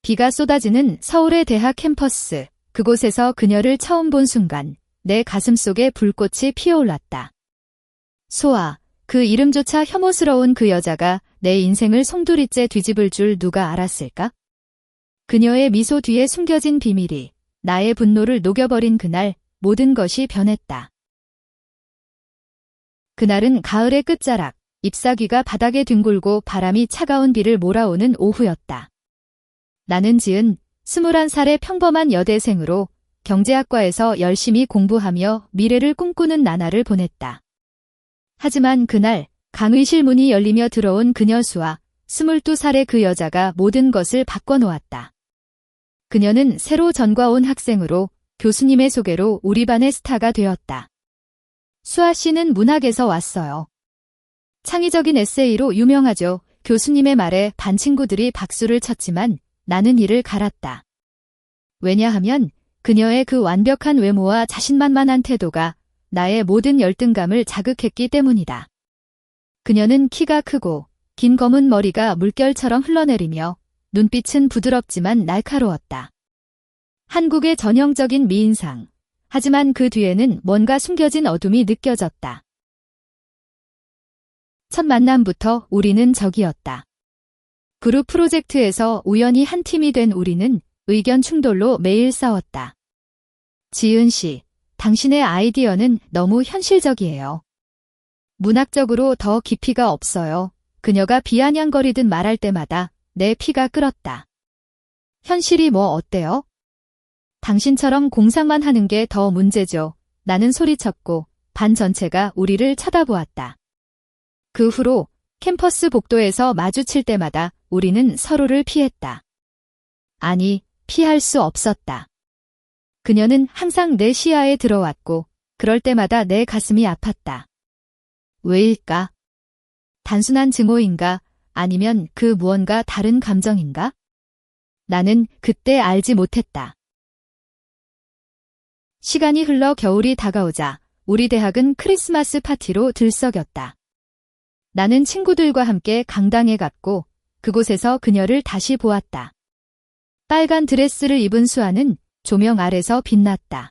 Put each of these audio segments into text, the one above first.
비가 쏟아지는 서울의 대학 캠퍼스. 그곳에서 그녀를 처음 본 순간 내 가슴속에 불꽃이 피어올랐다. 소아, 그 이름조차 혐오스러운 그 여자가 내 인생을 송두리째 뒤집을 줄 누가 알았을까? 그녀의 미소 뒤에 숨겨진 비밀이 나의 분노를 녹여버린 그날 모든 것이 변했다. 그날은 가을의 끝자락, 잎사귀가 바닥에 뒹굴고 바람이 차가운 비를 몰아오는 오후였다. 나는 지은 21살의 평범한 여대생으로 경제학과에서 열심히 공부하며 미래를 꿈꾸는 나날을 보냈다. 하지만 그날 강의실 문이 열리며 들어온 그녀 수아, 22살의 그 여자가 모든 것을 바꿔놓았다. 그녀는 새로 전과 온 학생으로 교수님의 소개로 우리 반의 스타가 되었다. 수아 씨는 문학에서 왔어요. 창의적인 에세이로 유명하죠. 교수님의 말에 반 친구들이 박수를 쳤지만 나는 이를 갈았다. 왜냐하면 그녀의 그 완벽한 외모와 자신만만한 태도가 나의 모든 열등감을 자극했기 때문이다. 그녀는 키가 크고 긴 검은 머리가 물결처럼 흘러내리며 눈빛은 부드럽지만 날카로웠다. 한국의 전형적인 미인상. 하지만 그 뒤에는 뭔가 숨겨진 어둠이 느껴졌다. 첫 만남부터 우리는 적이었다. 그룹 프로젝트에서 우연히 한 팀이 된 우리는 의견 충돌로 매일 싸웠다. 지은 씨, 당신의 아이디어는 너무 현실적이에요. 문학적으로 더 깊이가 없어요. 그녀가 비아냥거리듯 말할 때마다 내 피가 끓었다. 현실이 뭐 어때요? 당신처럼 공상만 하는 게 더 문제죠. 나는 소리쳤고 반 전체가 우리를 쳐다보았다. 그 후로 캠퍼스 복도에서 마주칠 때마다 우리는 서로를 피했다. 아니, 피할 수 없었다. 그녀는 항상 내 시야에 들어왔고 그럴 때마다 내 가슴이 아팠다. 왜일까? 단순한 증오인가? 아니면 그 무언가 다른 감정인가? 나는 그때 알지 못했다. 시간이 흘러 겨울이 다가오자 우리 대학은 크리스마스 파티로 들썩였다. 나는 친구들과 함께 강당에 갔고 그곳에서 그녀를 다시 보았다. 빨간 드레스를 입은 수아는 조명 아래서 빛났다.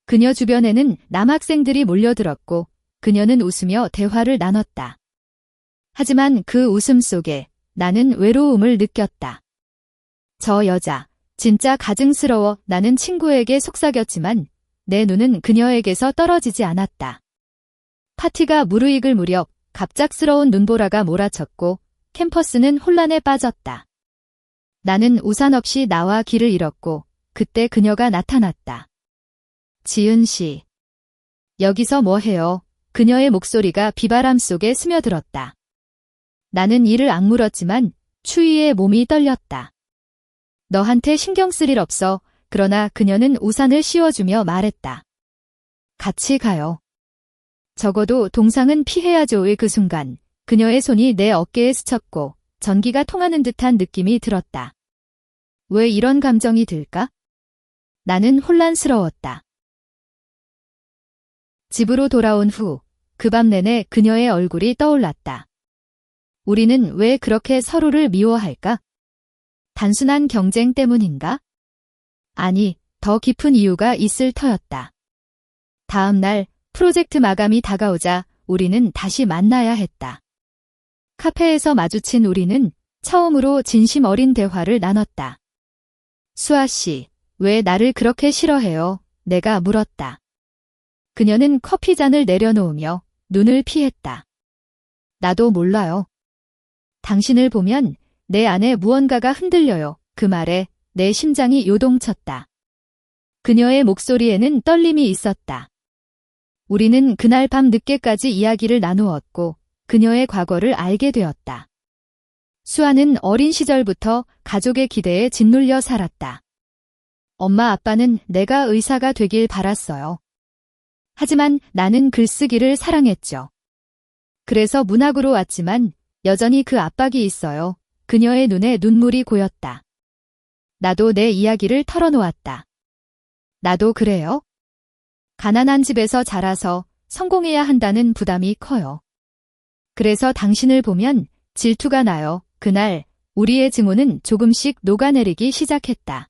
그녀 주변에는 남학생들이 몰려들었고 그녀는 웃으며 대화를 나눴다. 하지만 그 웃음 속에 나는 외로움을 느꼈다. 저 여자, 진짜 가증스러워. 나는 친구에게 속삭였지만 내 눈은 그녀에게서 떨어지지 않았다. 파티가 무르익을 무렵 갑작스러운 눈보라가 몰아쳤고 캠퍼스는 혼란에 빠졌다. 나는 우산 없이 나와 길을 잃었고 그때 그녀가 나타났다. 지은 씨. 여기서 뭐 해요? 그녀의 목소리가 비바람 속에 스며들었다. 나는 이를 악물었지만 추위에 몸이 떨렸다. 너한테 신경 쓸 일 없어. 그러나 그녀는 우산을 씌워주며 말했다. 같이 가요. 적어도 동상은 피해야죠의 그 순간 그녀의 손이 내 어깨에 스쳤고 전기가 통하는 듯한 느낌이 들었다. 왜 이런 감정이 들까? 나는 혼란스러웠다. 집으로 돌아온 후 그 밤 내내 그녀의 얼굴이 떠올랐다. 우리는 왜 그렇게 서로를 미워할까? 단순한 경쟁 때문인가? 아니, 더 깊은 이유가 있을 터였다. 다음 날 프로젝트 마감이 다가오자 우리는 다시 만나야 했다. 카페에서 마주친 우리는 처음으로 진심 어린 대화를 나눴다. 수아 씨, 왜 나를 그렇게 싫어해요? 내가 물었다. 그녀는 커피잔을 내려놓으며 눈을 피했다. 나도 몰라요. 당신을 보면 내 안에 무언가가 흔들려요. 그 말에 내 심장이 요동쳤다. 그녀의 목소리에는 떨림이 있었다. 우리는 그날 밤 늦게까지 이야기를 나누었고 그녀의 과거를 알게 되었다. 수아는 어린 시절부터 가족의 기대에 짓눌려 살았다. 엄마 아빠는 내가 의사가 되길 바랐어요. 하지만 나는 글쓰기를 사랑했죠. 그래서 문학으로 왔지만 여전히 그 압박이 있어요. 그녀의 눈에 눈물이 고였다. 나도 내 이야기를 털어놓았다. 나도 그래요? 가난한 집에서 자라서 성공해야 한다는 부담이 커요. 그래서 당신을 보면 질투가 나요. 그날 우리의 증오는 조금씩 녹아내리기 시작했다.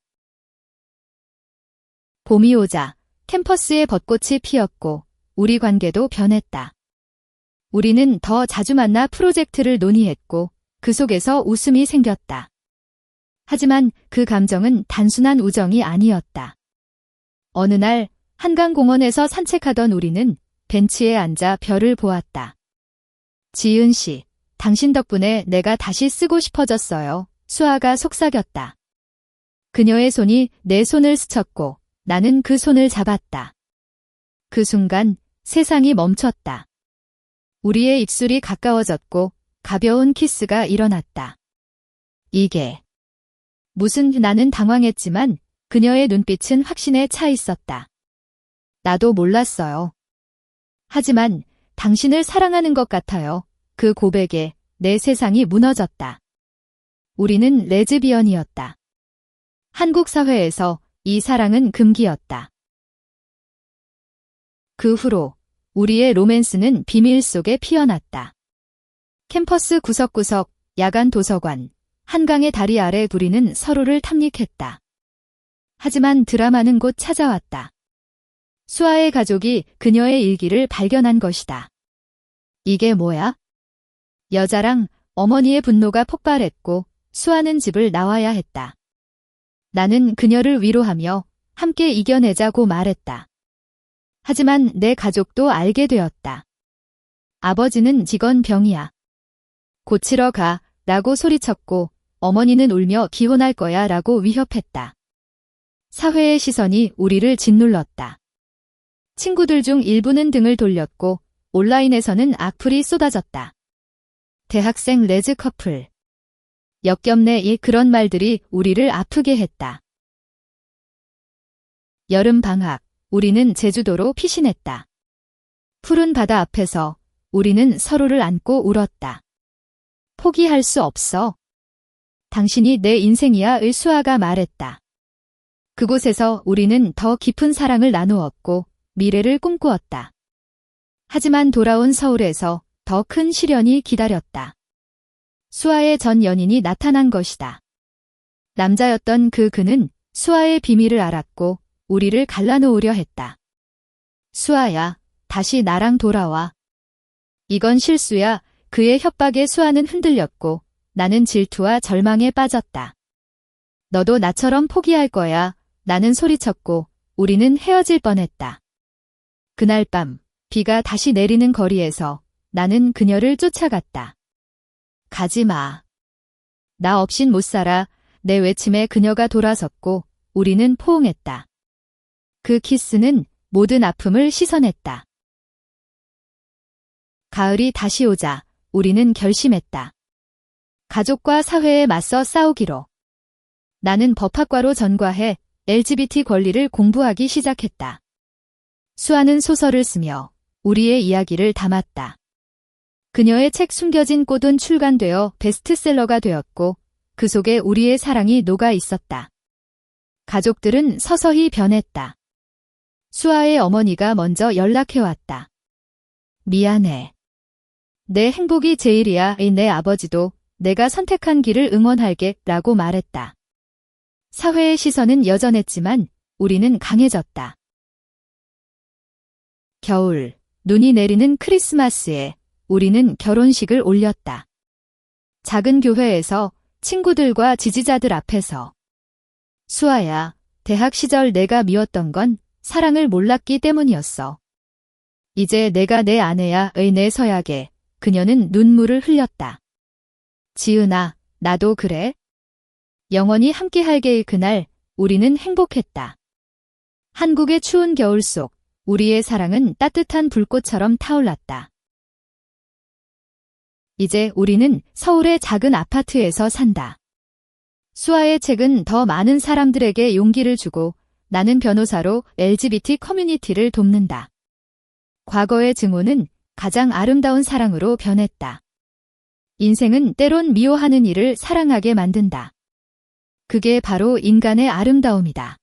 봄이 오자 캠퍼스에 벚꽃이 피었고 우리 관계도 변했다. 우리는 더 자주 만나 프로젝트를 논의했고 그 속에서 웃음이 생겼다. 하지만 그 감정은 단순한 우정이 아니었다. 어느 날 한강공원에서 산책하던 우리는 벤치에 앉아 별을 보았다. 지은 씨, 당신 덕분에 내가 다시 쓰고 싶어졌어요. 수아가 속삭였다. 그녀의 손이 내 손을 스쳤고 나는 그 손을 잡았다. 그 순간 세상이 멈췄다. 우리의 입술이 가까워졌고 가벼운 키스가 일어났다. 이게 무슨 나는 당황했지만 그녀의 눈빛은 확신에 차 있었다. 나도 몰랐어요. 하지만 당신을 사랑하는 것 같아요. 그 고백에 내 세상이 무너졌다. 우리는 레즈비언이었다. 한국 사회에서 이 사랑은 금기였다. 그 후로 우리의 로맨스는 비밀 속에 피어났다. 캠퍼스 구석구석, 야간 도서관, 한강의 다리 아래 우리는 서로를 탐닉했다. 하지만 드라마는 곧 찾아왔다. 수아의 가족이 그녀의 일기를 발견한 것이다. 이게 뭐야? 여자랑 어머니의 분노가 폭발했고 수아는 집을 나와야 했다. 나는 그녀를 위로하며 함께 이겨내자고 말했다. 하지만 내 가족도 알게 되었다. 아버지는 직원병이야. 고치러 가 라고 소리쳤고 어머니는 울며 기혼할 거야 라고 위협했다. 사회의 시선이 우리를 짓눌렀다. 친구들 중 일부는 등을 돌렸고 온라인에서는 악플이 쏟아졌다. 대학생 레즈 커플. 역겹네 그런 말들이 우리를 아프게 했다. 여름 방학, 우리는 제주도로 피신했다. 푸른 바다 앞에서 우리는 서로를 안고 울었다. 포기할 수 없어. 당신이 내 인생이야 수아가 말했다. 그곳에서 우리는 더 깊은 사랑을 나누었고 미래를 꿈꾸었다. 하지만 돌아온 서울에서 더 큰 시련이 기다렸다. 수아의 전 연인이 나타난 것이다. 남자였던 그는 수아의 비밀을 알았고 우리를 갈라놓으려 했다. 수아야, 다시 나랑 돌아와. 이건 실수야. 그의 협박에 수아는 흔들렸고 나는 질투와 절망에 빠졌다. 너도 나처럼 포기할 거야. 나는 소리쳤고 우리는 헤어질 뻔했다. 그날 밤 비가 다시 내리는 거리에서 나는 그녀를 쫓아갔다. 가지 마. 나 없인 못 살아. 내 외침에 그녀가 돌아섰고 우리는 포옹했다. 그 키스는 모든 아픔을 씻어냈다. 가을이 다시 오자 우리는 결심했다. 가족과 사회에 맞서 싸우기로. 나는 법학과로 전과해 LGBT 권리를 공부하기 시작했다. 수아는 소설을 쓰며 우리의 이야기를 담았다. 그녀의 책 숨겨진 꽃은 출간되어 베스트셀러가 되었고 그 속에 우리의 사랑이 녹아 있었다. 가족들은 서서히 변했다. 수아의 어머니가 먼저 연락해왔다. 미안해. 내 행복이 제일이야. 내 아버지도 내가 선택한 길을 응원할게 라고 말했다. 사회의 시선은 여전했지만 우리는 강해졌다. 겨울, 눈이 내리는 크리스마스에 우리는 결혼식을 올렸다. 작은 교회에서 친구들과 지지자들 앞에서. 수아야, 대학 시절 내가 미웠던 건 사랑을 몰랐기 때문이었어. 이제 내가 내 아내야. 내 서약에 그녀는 눈물을 흘렸다. 지은아, 나도 그래. 영원히 함께할게. 그날 우리는 행복했다. 한국의 추운 겨울 속 우리의 사랑은 따뜻한 불꽃처럼 타올랐다. 이제 우리는 서울의 작은 아파트에서 산다. 수아의 책은 더 많은 사람들에게 용기를 주고 나는 변호사로 LGBT 커뮤니티를 돕는다. 과거의 증오는 가장 아름다운 사랑으로 변했다. 인생은 때론 미워하는 일을 사랑하게 만든다. 그게 바로 인간의 아름다움이다.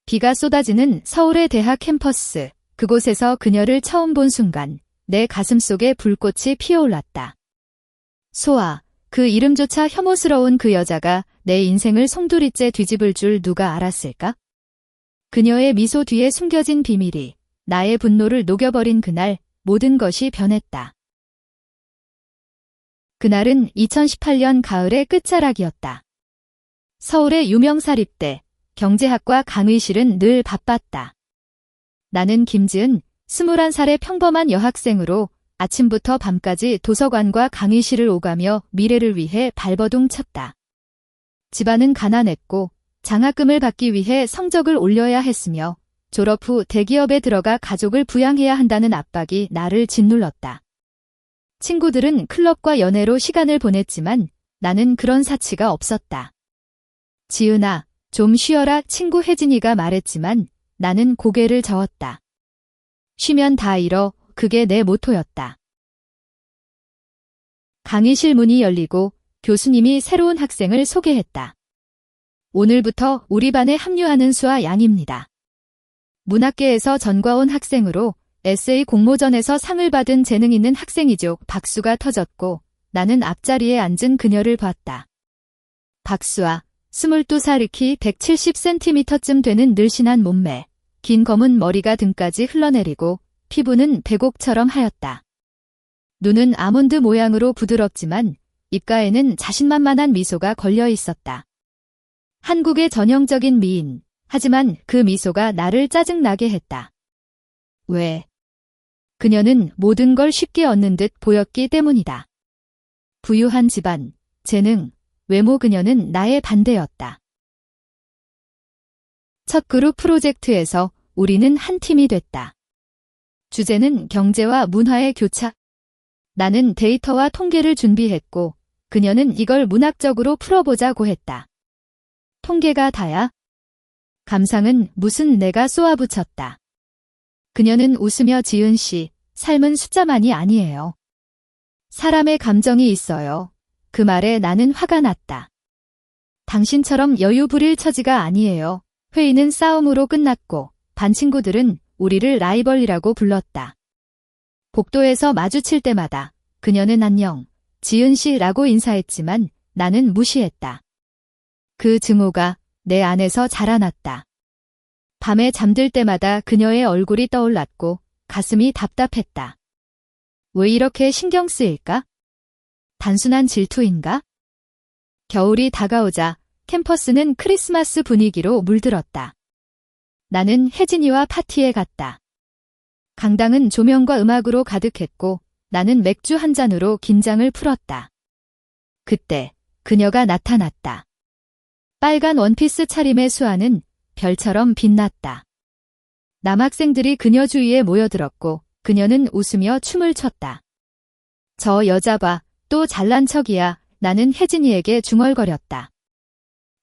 비가 쏟아지는 서울의 대학 캠퍼스, 그곳에서 그녀를 처음 본 순간 내 가슴 속에 불꽃이 피어올랐다. 소아, 그 이름조차 혐오스러운 그 여자가 내 인생을 송두리째 뒤집을 줄 누가 알았을까? 그녀의 미소 뒤에 숨겨진 비밀이 나의 분노를 녹여버린 그날 모든 것이 변했다. 그날은 2018년 가을의 끝자락이었다. 서울의 유명 사립대 경제학과 강의실은 늘 바빴다. 나는 김지은, 21살의 평범한 여학생으로 아침부터 밤까지 도서관과 강의실을 오가며 미래를 위해 발버둥 쳤다. 집안은 가난했고 장학금을 받기 위해 성적을 올려야 했으며 졸업 후 대기업에 들어가 가족을 부양해야 한다는 압박이 나를 짓눌렀다. 친구들은 클럽과 연애로 시간을 보냈지만 나는 그런 사치가 없었다. 지은아, 좀 쉬어라 친구 혜진이가 말했지만 나는 고개를 저었다. 쉬면 다 잃어. 그게 내 모토였다. 강의실 문이 열리고 교수님이 새로운 학생을 소개했다. 오늘부터 우리 반에 합류하는 수아 양입니다. 문학계에서 전과온 학생으로 에세이 공모전에서 상을 받은 재능 있는 학생이죠. 박수가 터졌고 나는 앞자리에 앉은 그녀를 봤다. 박수아, 22살 키 170cm쯤 되는 늘씬한 몸매, 긴 검은 머리가 등까지 흘러내리고 피부는 백옥처럼 하였다. 눈은 아몬드 모양으로 부드럽지만 입가에는 자신만만한 미소가 걸려 있었다. 한국의 전형적인 미인, 하지만 그 미소가 나를 짜증나게 했다. 왜? 그녀는 모든 걸 쉽게 얻는 듯 보였기 때문이다. 부유한 집안, 재능, 외모 그녀는 나의 반대였다. 첫 그룹 프로젝트에서 우리는 한 팀이 됐다. 주제는 경제와 문화의 교차. 나는 데이터와 통계를 준비했고 그녀는 이걸 문학적으로 풀어보자고 했다. 통계가 다야? 감상은 무슨 내가 쏘아붙였다. 그녀는 웃으며 지은 씨, 삶은 숫자만이 아니에요. 사람의 감정이 있어요. 그 말에 나는 화가 났다. 당신처럼 여유 부릴 처지가 아니에요. 회의는 싸움으로 끝났고 반 친구들은 우리를 라이벌이라고 불렀다. 복도에서 마주칠 때마다 그녀는 안녕, 지은 씨라고 인사했지만 나는 무시했다. 그 증오가 내 안에서 자라났다. 밤에 잠들 때마다 그녀의 얼굴이 떠올랐고 가슴이 답답했다. 왜 이렇게 신경 쓰일까? 단순한 질투인가? 겨울이 다가오자 캠퍼스는 크리스마스 분위기로 물들었다. 나는 혜진이와 파티에 갔다. 강당은 조명과 음악으로 가득했고 나는 맥주 한 잔으로 긴장을 풀었다. 그때 그녀가 나타났다. 빨간 원피스 차림의 수아는 별처럼 빛났다. 남학생들이 그녀 주위에 모여들었고 그녀는 웃으며 춤을 췄다. 저 여자 봐, 또 잘난 척이야. 나는 혜진이에게 중얼거렸다.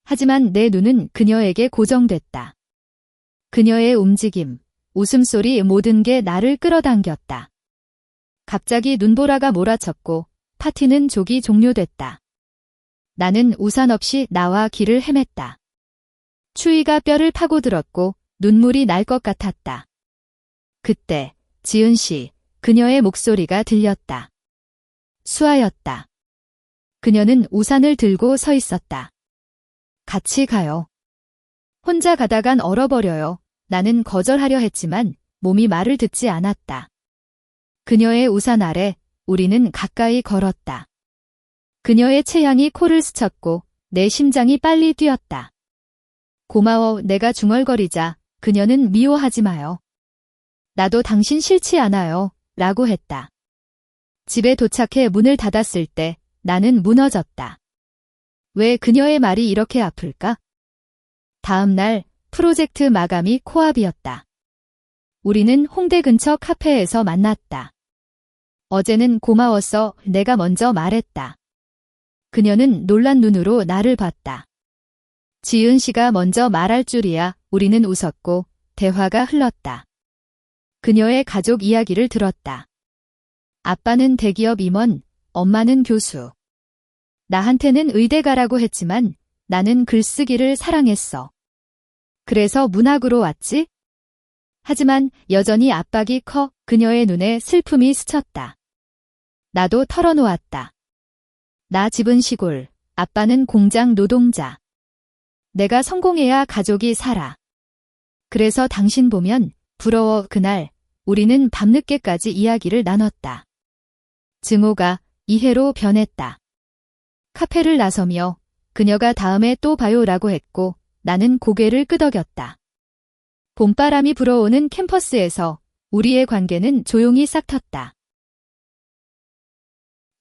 하지만 내 눈은 그녀에게 고정됐다. 그녀의 움직임, 웃음소리 모든 게 나를 끌어당겼다. 갑자기 눈보라가 몰아쳤고 파티는 조기 종료됐다. 나는 우산 없이 나와 길을 헤맸다. 추위가 뼈를 파고들었고 눈물이 날 것 같았다. 그때 지은 씨, 그녀의 목소리가 들렸다. 수아였다. 그녀는 우산을 들고 서 있었다. 같이 가요. 혼자 가다간 얼어버려요. 나는 거절하려 했지만 몸이 말을 듣지 않았다. 그녀의 우산 아래 우리는 가까이 걸었다. 그녀의 체향이 코를 스쳤고 내 심장이 빨리 뛰었다. 고마워. 내가 중얼거리자 그녀는 미워하지 마요. 나도 당신 싫지 않아요. 라고 했다. 집에 도착해 문을 닫았을 때 나는 무너졌다. 왜 그녀의 말이 이렇게 아플까? 다음 날 프로젝트 마감이 코앞이었다. 우리는 홍대 근처 카페에서 만났다. 어제는 고마웠어. 내가 먼저 말했다. 그녀는 놀란 눈으로 나를 봤다. 지은 씨가 먼저 말할 줄이야. 우리는 웃었고 대화가 흘렀다. 그녀의 가족 이야기를 들었다. 아빠는 대기업 임원, 엄마는 교수. 나한테는 의대 가라고 했지만 나는 글쓰기를 사랑했어. 그래서 문학으로 왔지? 하지만 여전히 압박이 커. 그녀의 눈에 슬픔이 스쳤다. 나도 털어놓았다. 나 집은 시골, 아빠는 공장 노동자. 내가 성공해야 가족이 살아. 그래서 당신 보면 부러워. 그날 우리는 밤늦게까지 이야기를 나눴다. 증오가 이해로 변했다. 카페를 나서며 그녀가 다음에 또 봐요라고 했고 나는 고개를 끄덕였다. 봄바람이 불어오는 캠퍼스에서 우리의 관계는 조용히 싹텄다.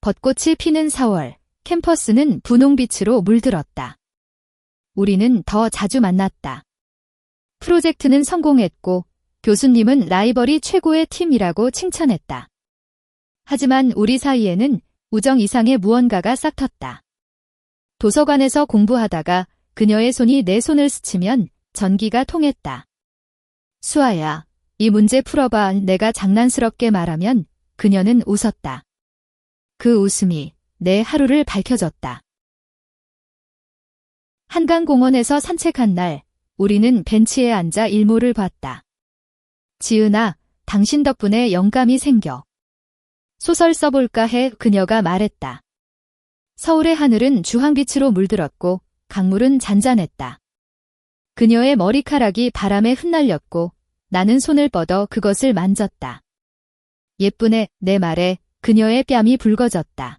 벚꽃이 피는 4월, 캠퍼스는 분홍빛으로 물들었다. 우리는 더 자주 만났다. 프로젝트는 성공했고 교수님은 라이벌이 최고의 팀이라고 칭찬했다. 하지만 우리 사이에는 우정 이상의 무언가가 싹텄다. 도서관에서 공부하다가 그녀의 손이 내 손을 스치면 전기가 통했다. 수아야, 이 문제 풀어봐. 내가 장난스럽게 말하면 그녀는 웃었다. 그 웃음이 내 하루를 밝혀줬다. 한강공원에서 산책한 날, 우리는 벤치에 앉아 일몰을 봤다. 지은아, 당신 덕분에 영감이 생겨. 소설 써볼까 해. 그녀가 말했다. 서울의 하늘은 주황빛으로 물들었고 강물은 잔잔했다. 그녀의 머리카락이 바람에 흩날렸고 나는 손을 뻗어 그것을 만졌다. 예쁘네. 내 말에 그녀의 뺨이 붉어졌다.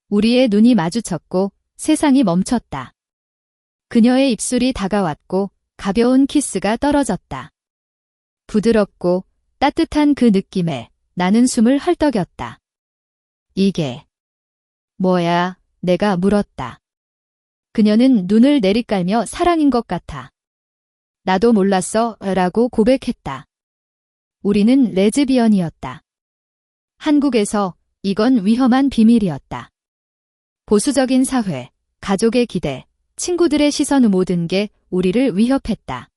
우리의 눈이 마주쳤고 세상이 멈췄다. 그녀의 입술이 다가왔고 가벼운 키스가 떨어졌다. 부드럽고 따뜻한 그 느낌에 나는 숨을 헐떡였다. 이게 뭐야? 내가 물었다. 그녀는 눈을 내리깔며 사랑인 것 같아. 나도 몰랐어 라고 고백했다. 우리는 레즈비언이었다. 한국에서 이건 위험한 비밀이었다. 보수적인 사회, 가족의 기대, 친구들의 시선 모든 게 우리를 위협했다.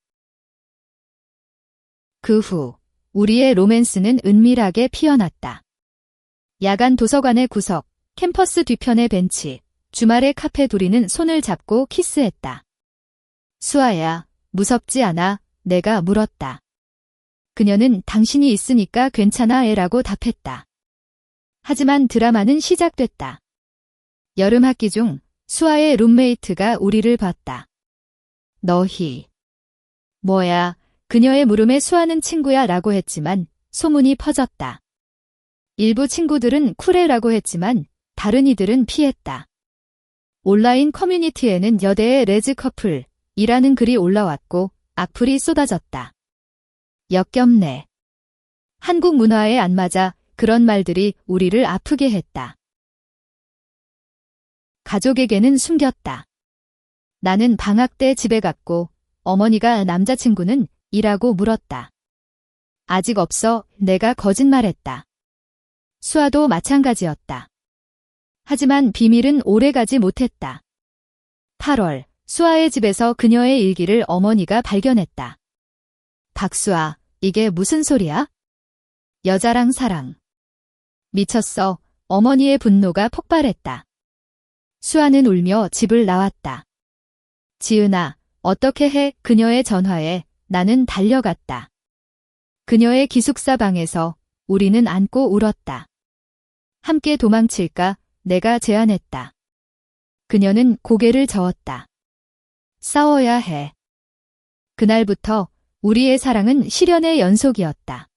그 후 우리의 로맨스는 은밀하게 피어났다. 야간 도서관의 구석, 캠퍼스 뒤편의 벤치, 주말의 카페 둘이는 손을 잡고 키스했다. 수아야, 무섭지 않아? 내가 물었다. 그녀는 당신이 있으니까 괜찮아 라고 답했다. 하지만 드라마는 시작됐다. 여름 학기 중 수아의 룸메이트가 우리를 봤다. 너희 뭐야? 그녀의 물음에 수아는 친구야 라고 했지만 소문이 퍼졌다. 일부 친구들은 쿨해라고 했지만 다른 이들은 피했다. 온라인 커뮤니티에는 여대의 레즈 커플이라는 글이 올라왔고 악플이 쏟아졌다. 역겹네. 한국 문화에 안 맞아. 그런 말들이 우리를 아프게 했다. 가족에게는 숨겼다. 나는 방학 때 집에 갔고 어머니가 남자친구는 이라고 물었다. 아직 없어. 내가 거짓말했다. 수아도 마찬가지였다. 하지만 비밀은 오래가지 못했다. 8월, 수아의 집에서 그녀의 일기를 어머니가 발견했다. 박수아, 이게 무슨 소리야? 여자랑 사랑. 미쳤어. 어머니의 분노가 폭발했다. 수아는 울며 집을 나왔다. 지은아, 어떻게 해? 그녀의 전화에 나는 달려갔다. 그녀의 기숙사 방에서 우리는 안고 울었다. 함께 도망칠까? 내가 제안했다. 그녀는 고개를 저었다. 싸워야 해. 그날부터 우리의 사랑은 시련의 연속이었다.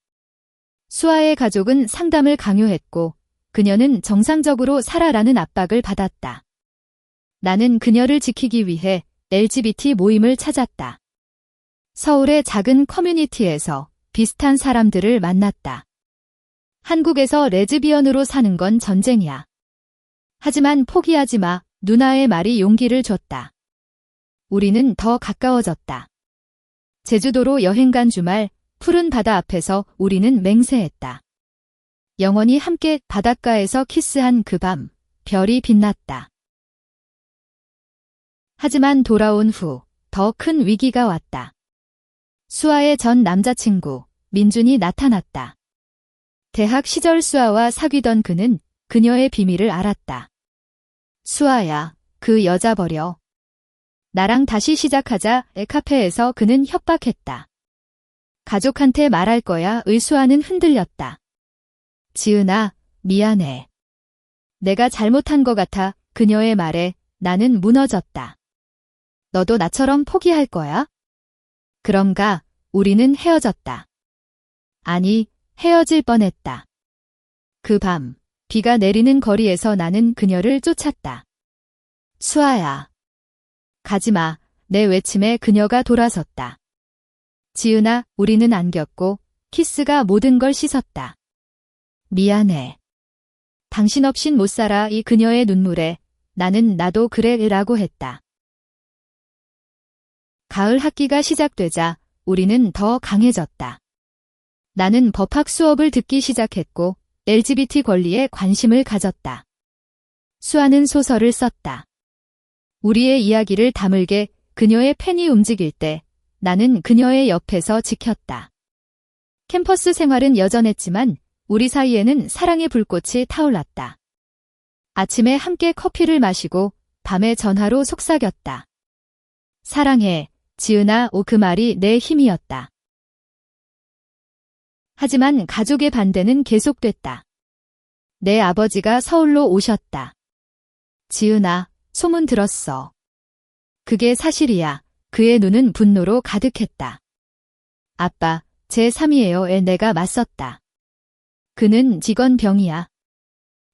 수아의 가족은 상담을 강요했고 그녀는 정상적으로 살아라는 압박을 받았다. 나는 그녀를 지키기 위해 LGBT 모임을 찾았다. 서울의 작은 커뮤니티에서 비슷한 사람들을 만났다. 한국에서 레즈비언으로 사는 건 전쟁이야. 하지만 포기하지 마. 누나의 말이 용기를 줬다. 우리는 더 가까워졌다. 제주도로 여행 간 주말, 푸른 바다 앞에서 우리는 맹세했다. 영원히 함께 바닷가에서 키스한 그 밤, 별이 빛났다. 하지만 돌아온 후 더 큰 위기가 왔다. 수아의 전 남자친구, 민준이 나타났다. 대학 시절 수아와 사귀던 그는 그녀의 비밀을 알았다. 수아야, 그 여자 버려. 나랑 다시 시작하자. 카페에서 그는 협박했다. 가족한테 말할 거야. 수아는 흔들렸다. 지은아, 미안해. 내가 잘못한 것 같아. 그녀의 말에 나는 무너졌다. 너도 나처럼 포기할 거야? 그런가, 우리는 헤어졌다. 아니, 헤어질 뻔했다. 그 밤, 비가 내리는 거리에서 나는 그녀를 쫓았다. 수아야. 가지마, 내 외침에 그녀가 돌아섰다. 지은아, 우리는 안겼고, 키스가 모든 걸 씻었다. 미안해. 당신 없인 못 살아. 이 그녀의 눈물에 나는 나도 그래 라고 했다. 가을 학기가 시작되자 우리는 더 강해졌다. 나는 법학 수업을 듣기 시작했고 LGBT 권리에 관심을 가졌다. 수아는 소설을 썼다. 우리의 이야기를 다물게 그녀의 펜이 움직일 때 나는 그녀의 옆에서 지켰다. 캠퍼스 생활은 여전했지만 우리 사이에는 사랑의 불꽃이 타올랐다. 아침에 함께 커피를 마시고 밤에 전화로 속삭였다. 사랑해, 지은아. 그 말이 내 힘이었다. 하지만 가족의 반대는 계속됐다. 내 아버지가 서울로 오셨다. 지은아, 소문 들었어. 그게 사실이야. 그의 눈은 분노로 가득했다. 아빠, 제 3이에요에 내가 맞섰다. 그는 직원병이야.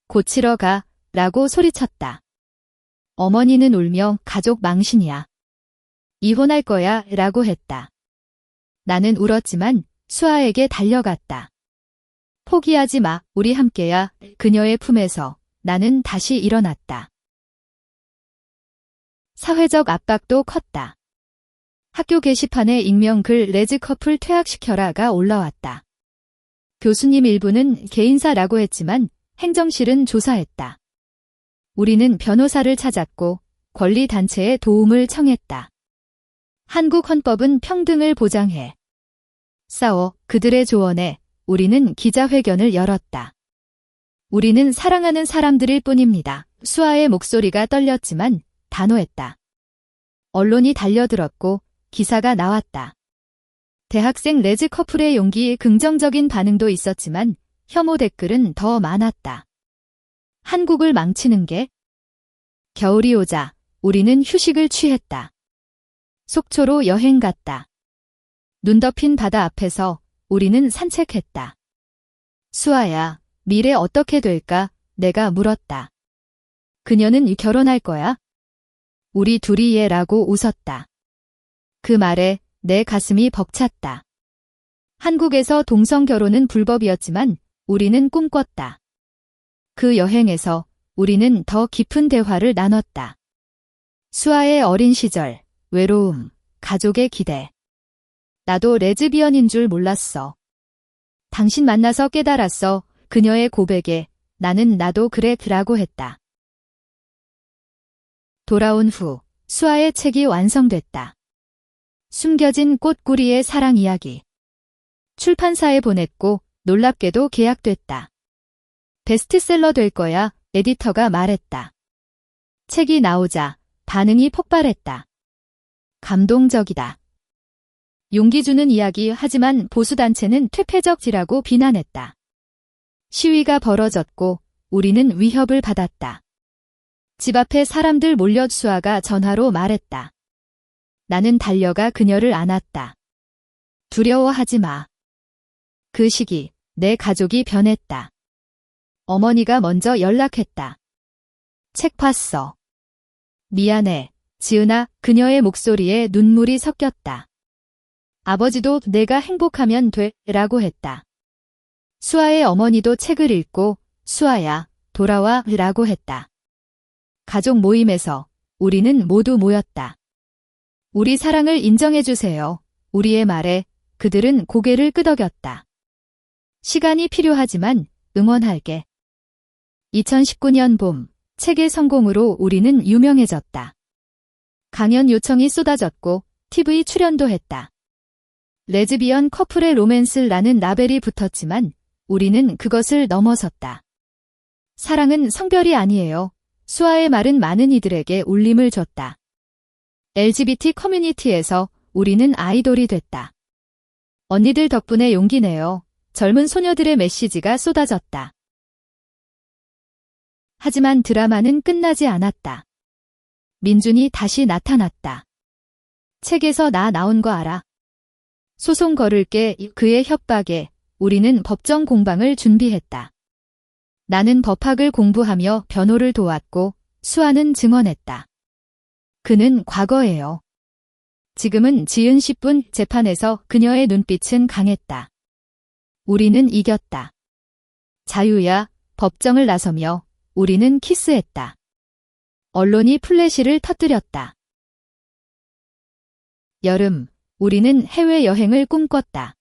고치러 가, 라고 소리쳤다. 어머니는 울며 가족 망신이야. 이혼할 거야, 라고 했다. 나는 울었지만 수아에게 달려갔다. 포기하지 마, 우리 함께야. 그녀의 품에서 나는 다시 일어났다. 사회적 압박도 컸다. 학교 게시판에 익명글 레즈 커플 퇴학시켜라가 올라왔다. 교수님 일부는 개인사라고 했지만 행정실은 조사했다. 우리는 변호사를 찾았고 권리단체에 도움을 청했다. 한국 헌법은 평등을 보장해. 싸워 그들의 조언에 우리는 기자회견을 열었다. 우리는 사랑하는 사람들일 뿐입니다. 수아의 목소리가 떨렸지만 단호했다. 언론이 달려들었고 기사가 나왔다. 대학생 레즈 커플의 용기에 긍정적인 반응도 있었지만 혐오 댓글은 더 많았다. 한국을 망치는 게? 겨울이 오자 우리는 휴식을 취했다. 속초로 여행 갔다. 눈 덮인 바다 앞에서 우리는 산책했다. 수아야, 미래 어떻게 될까? 내가 물었다. 그녀는 결혼할 거야? 우리 둘이 라고 웃었다. 그 말에 내 가슴이 벅찼다. 한국에서 동성 결혼은 불법이었지만 우리는 꿈꿨다. 그 여행에서 우리는 더 깊은 대화를 나눴다. 수아의 어린 시절, 외로움, 가족의 기대. 나도 레즈비언인 줄 몰랐어. 당신 만나서 깨달았어. 그녀의 고백에 나는 나도 그래 라고 했다. 돌아온 후 수아의 책이 완성됐다. 숨겨진 꽃구리의 사랑 이야기. 출판사에 보냈고 놀랍게도 계약됐다. 베스트셀러 될 거야, 에디터가 말했다. 책이 나오자 반응이 폭발했다. 감동적이다. 용기 주는 이야기. 하지만 보수단체는 퇴폐적지라고 비난했다. 시위가 벌어졌고 우리는 위협을 받았다. 집 앞에 사람들 몰려 수아가 전화로 말했다. 나는 달려가 그녀를 안았다. 두려워하지 마. 그 시기 내 가족이 변했다. 어머니가 먼저 연락했다. 책 봤어. 미안해, 지은아. 그녀의 목소리에 눈물이 섞였다. 아버지도 내가 행복하면 돼 라고 했다. 수아의 어머니도 책을 읽고 수아야, 돌아와 라고 했다. 가족 모임에서 우리는 모두 모였다. 우리 사랑을 인정해주세요. 우리의 말에 그들은 고개를 끄덕였다. 시간이 필요하지만 응원할게. 2019년 봄, 책의 성공으로 우리는 유명해졌다. 강연 요청이 쏟아졌고 TV 출연도 했다. 레즈비언 커플의 로맨스라는 라벨이 붙었지만 우리는 그것을 넘어섰다. 사랑은 성별이 아니에요. 수아의 말은 많은 이들에게 울림을 줬다. LGBT 커뮤니티에서 우리는 아이돌이 됐다. 언니들 덕분에 용기 내요. 젊은 소녀들의 메시지가 쏟아졌다. 하지만 드라마는 끝나지 않았다. 민준이 다시 나타났다. 책에서 나 나온 거 알아? 소송 걸을게. 그의 협박에 우리는 법정 공방을 준비했다. 나는 법학을 공부하며 변호를 도왔고 수아는 증언했다. 그는 과거예요. 지금은 지은 10분 재판에서 그녀의 눈빛은 강했다. 우리는 이겼다. 자유야. 법정을 나서며 우리는 키스했다. 언론이 플래시를 터뜨렸다. 여름, 우리는 해외여행을 꿈꿨다.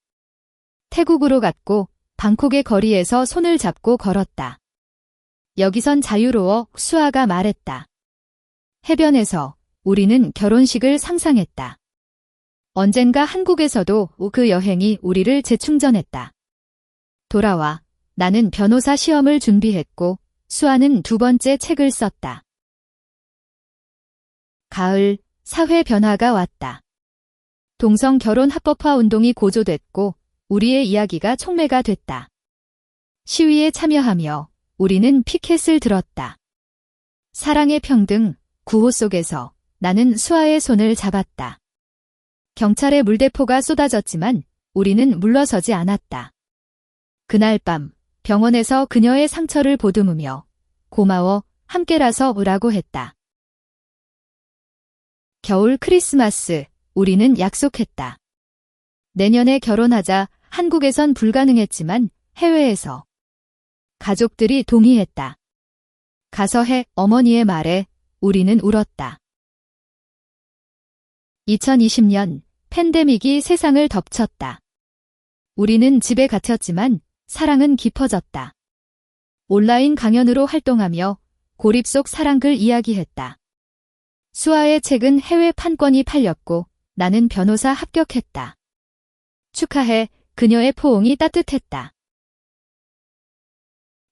태국으로 갔고 방콕의 거리에서 손을 잡고 걸었다. 여기선 자유로워. 수아가 말했다. 해변에서 우리는 결혼식을 상상했다. 언젠가 한국에서도 그 여행이 우리를 재충전했다. 돌아와. 나는 변호사 시험을 준비했고 수아는 두 번째 책을 썼다. 가을, 사회 변화가 왔다. 동성 결혼 합법화 운동이 고조됐고 우리의 이야기가 촉매가 됐다. 시위에 참여하며 우리는 피켓을 들었다. 사랑의 평등, 구호 속에서 나는 수아의 손을 잡았다. 경찰의 물대포가 쏟아졌지만 우리는 물러서지 않았다. 그날 밤 병원에서 그녀의 상처를 보듬으며 고마워, 함께라서 라고 했다. 겨울 크리스마스, 우리는 약속했다. 내년에 결혼하자. 한국에선 불가능했지만 해외에서 가족들이 동의했다. 가서 해. 어머니의 말에 우리는 울었다. 2020년 팬데믹이 세상을 덮쳤다. 우리는 집에 갇혔지만 사랑은 깊어졌다. 온라인 강연으로 활동하며 고립 속 사랑을 이야기했다. 수아의 책은 해외 판권이 팔렸고 나는 변호사 합격했다. 축하해. 그녀의 포옹이 따뜻했다.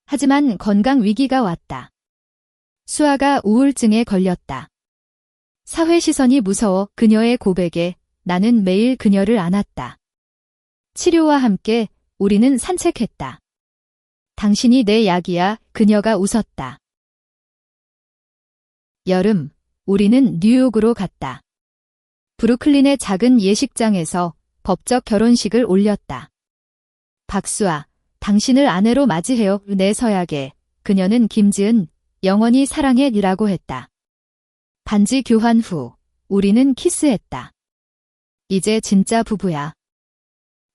하지만 건강 위기가 왔다. 수아가 우울증에 걸렸다. 사회 시선이 무서워. 그녀의 고백에 나는 매일 그녀를 안았다. 치료와 함께 우리는 산책했다. 당신이 내 약이야. 그녀가 웃었다. 여름, 우리는 뉴욕으로 갔다. 브루클린의 작은 예식장에서 법적 결혼식을 올렸다. 박수아, 당신을 아내로 맞이해요. 내 서약에 그녀는 김지은, 영원히 사랑해라고 했다. 반지 교환 후 우리는 키스했다. 이제 진짜 부부야.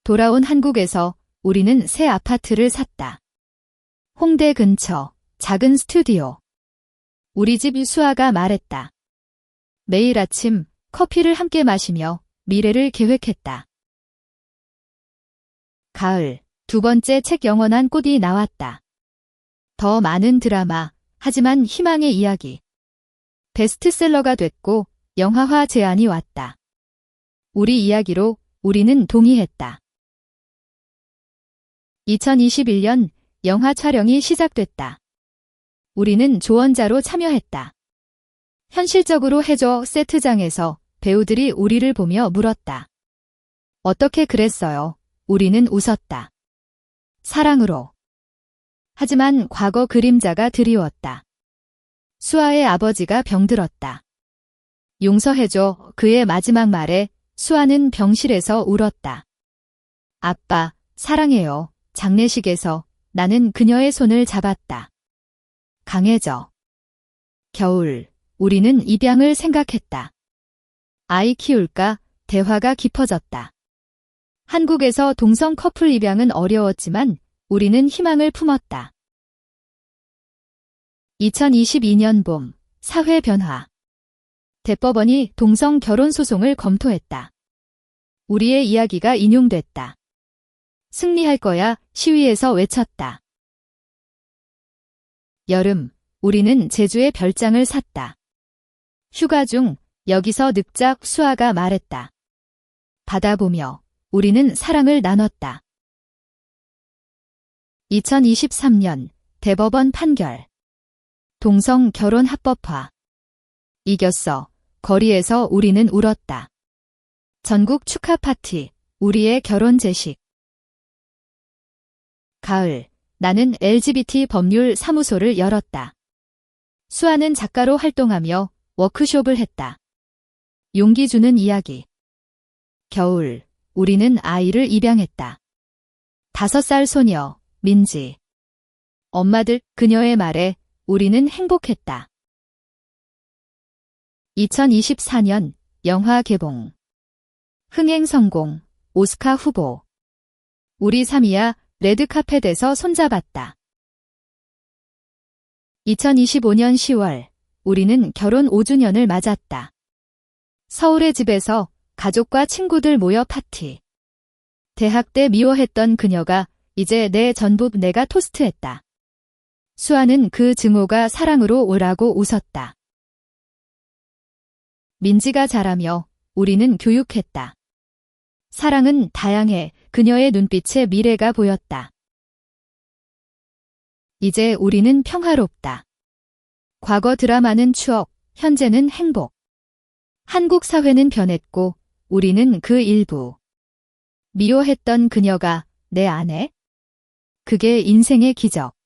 돌아온 한국에서 우리는 새 아파트를 샀다. 홍대 근처 작은 스튜디오. 우리 집 수아가 말했다. 매일 아침 커피를 함께 마시며 미래를 계획했다. 가을, 두 번째 책 영원한 꽃이 나왔다. 더 많은 드라마, 하지만 희망의 이야기. 베스트셀러가 됐고 영화화 제안이 왔다. 우리 이야기로 우리는 동의했다. 2021년 영화 촬영이 시작됐다. 우리는 조언자로 참여했다. 현실적으로 해줘. 세트장에서 배우들이 우리를 보며 물었다. 어떻게 그랬어요? 우리는 웃었다. 사랑으로. 하지만 과거 그림자가 드리웠다. 수아의 아버지가 병들었다. 용서해줘. 그의 마지막 말에 수아는 병실에서 울었다. 아빠, 사랑해요. 장례식에서 나는 그녀의 손을 잡았다. 강해져. 겨울, 우리는 입양을 생각했다. 아이 키울까? 대화가 깊어졌다. 한국에서 동성 커플 입양은 어려웠지만 우리는 희망을 품었다. 2022년 봄, 사회 변화. 대법원이 동성 결혼 소송을 검토했다. 우리의 이야기가 인용됐다. 승리할 거야. 시위에서 외쳤다. 여름, 우리는 제주에 별장을 샀다. 휴가 중 여기서 늑자. 수아가 말했다. 바다 보며 우리는 사랑을 나눴다. 2023년 대법원 판결. 동성 결혼 합법화. 이겼어. 거리에서 우리는 울었다. 전국 축하 파티. 우리의 결혼 제식. 가을, 나는 LGBT 법률 사무소를 열었다. 수아는 작가로 활동하며 워크숍을 했다. 용기 주는 이야기. 겨울, 우리는 아이를 입양했다. 5살 소녀, 민지. 엄마들, 그녀의 말에 우리는 행복했다. 2024년 영화 개봉. 흥행 성공, 오스카 후보. 우리 사미야 레드카펫에서 손잡았다. 2025년 10월, 우리는 결혼 5주년을 맞았다. 서울의 집에서 가족과 친구들 모여 파티. 대학 때 미워했던 그녀가 이제 내 전부. 내가 토스트했다. 수아는 그 증오가 사랑으로 오라고 웃었다. 민지가 자라며 우리는 교육했다. 사랑은 다양해. 그녀의 눈빛에 미래가 보였다. 이제 우리는 평화롭다. 과거 드라마는 추억, 현재는 행복. 한국 사회는 변했고 우리는 그 일부. 미워했던 그녀가 내 아내? 그게 인생의 기적.